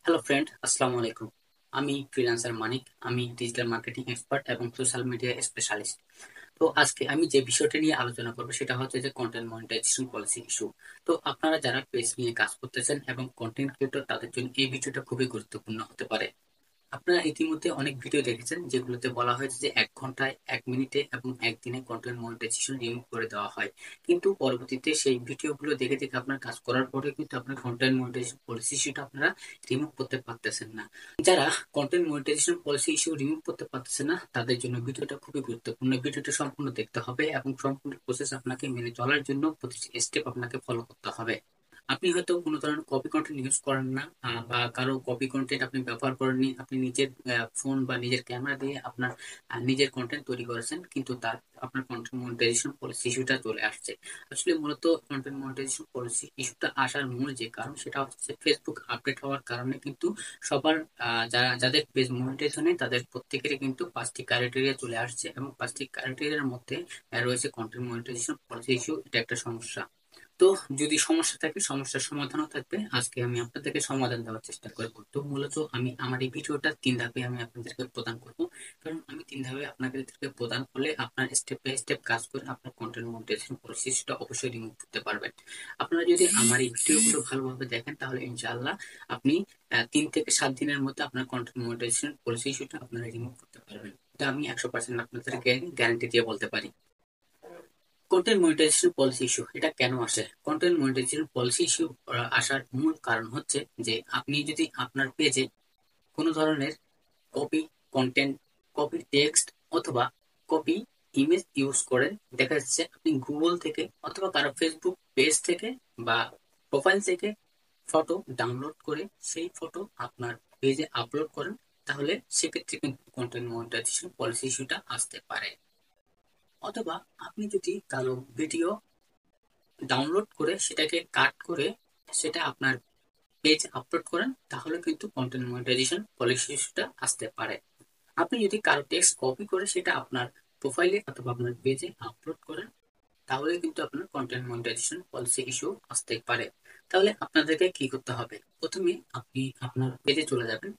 Hello friend, আসসালামু আলাইকুম। আমি ফ্রিল্যান্সার মানিক। আমি ডিজিটাল মার্কেটিং এক্সপার্ট এবং সোশ্যাল মিডিয়া স্পেশালিস্ট। তো আজকে আমি যে বিষয়টা নিয়ে আলোচনা করবো সেটা হচ্ছে যে কন্টেন্ট মনিটাইজেশন পলিসি ইস্যু। তো আপনারা যারা পেজ নিয়ে কাজ করতেছেন এবং কন্টেন্ট ক্রিয়েটর, তাদের জন্য এই বিষয়টা খুবই গুরুত্বপূর্ণ হতে পারে। আপনারা ইতিমধ্যে অনেক ভিডিও দেখেছেন যেগুলোতে বলা হয়েছে যে 1 ঘন্টায়, 1 মিনিটে এবং একদিনে কন্টেন্ট মনিটাইজেশন রিমুভ করে দেওয়া হয়। কিন্তু পরবর্তীতে সেই ভিডিওগুলো দেখে দেখে আপনার কাজ করার পরে কিন্তু আপনার কন্টেন্ট মনিটাইজেশন পলিসি ইস্যুটা আপনারা রিমুভ করতে পারতেছেন না। যারা content monetization policy issue remove করতে পারতেছে না, তাদের জন্য ভিডিওটা খুবই গুরুত্বপূর্ণ। ভিডিওটা সম্পূর্ণ দেখতে হবে এবং সম্পূর্ণ প্রসেস আপনাকে মেনে চলার জন্য প্রতিটি স্টেপ আপনাকে ফলো করতে হবে। আপনি হয়তো কোনো ধরনের কপি কন্টেন্ট ইউজ করেন না, বা কারো কপি কন্টেন্ট আপনি ব্যবহার করেননি। আপনি নিজের ফোন বা নিজের ক্যামেরা দিয়ে আপনার নিজের কন্টেন্ট তৈরি করেছেন, কিন্তু তার আপনার কন্টেন্ট মনিটাইজেশন পলিসি ইস্যুটা চলে আসছে। আসলে মূলত কন্টেন্ট মনিটাইজেশন পলিসি ইস্যুটা আসার মূল যে কারণ সেটা হচ্ছে ফেসবুক আপডেট হওয়ার কারণে কিন্তু সবার যাদের পেজ মনিটাইজেশন নেই তাদের প্রত্যেকেরই কিন্তু 5টি ক্রাইটেরিয়া চলে আসছে, এবং 5টি ক্রাইটেরিয়ার মধ্যে রয়েছে কন্টেন্ট মনিটাইজেশন পলিসি ইস্যু। এটা একটা সমস্যা। তো যদি সমস্যা থাকে, সমস্যার সমাধানও থাকবে। আজকে আমি আপনাদেরকে সমাধান দেওয়ার চেষ্টা করব। তো মূলত আমি আমার এই ভিডিওটা 3 ধাপে আমি আপনাদেরকে প্রদান করব, কারণ আমি 3 ধাপে আপনাদেরকে প্রদান করলে আপনার স্টেপ বাই স্টেপ কাজ করে আপনার কন্টেন্ট মনিটাইজেশন পলিসিটা অবশ্যই রিমুভ করতে পারবেন। আপনারা যদি আমার এই ভিডিওগুলো ভালোভাবে দেখেন তাহলে ইনশাআল্লাহ আপনি 3 থেকে 7 দিনের মধ্যে আপনার কন্টেন্ট মনিটাইজেশন পলিসি ইস্যুটা আপনারা রিমুভ করতে পারবেন। এটা আমি 100% আপনাদেরকে গ্যারান্টি দিয়ে বলতে পারি। কন্টেন্ট মনিটাইজেশন পলিসি ইস্যু এটা কেন আসে? কন্টেন্ট মনিটাইজেশন পলিসি ইস্যু আসার মূল কারণ হচ্ছে যে আপনি যদি আপনার পেজে কোনো ধরনের কপি কন্টেন্ট, কপি টেক্সট অথবা কপি ইমেজ ইউজ করেন, দেখা যাচ্ছে আপনি গুগল থেকে অথবা কারো ফেসবুক পেজ থেকে বা প্রোফাইল থেকে ফটো ডাউনলোড করে সেই ফটো আপনার পেজে আপলোড করেন, তাহলে সেক্ষেত্রে কিন্তু কন্টেন্ট মনিটাইজেশন পলিসি ইস্যুটা আসতে পারে। অথবা আপনি যদি কারো ভিডিও ডাউনলোড করে সেটাকে কাট করে সেটা আপনার পেজ আপলোড করেন, তাহলে কিন্তু কন্টেন্ট মনিটাইজেশন পলিসি ইস্যুটা আসতে পারে। আপনি যদি কারো টেক্সট কপি করে সেটা আপনার প্রোফাইলে অথবা আপনার পেজে আপলোড করেন, তাহলে কিন্তু আপনার কন্টেন্ট মনিটাইজেশন পলিসি ইস্যু আসতে পারে। তাহলে আপনাদেরকে কি করতে হবে? প্রথমে আপনি আপনার পেজে চলে যাবেন।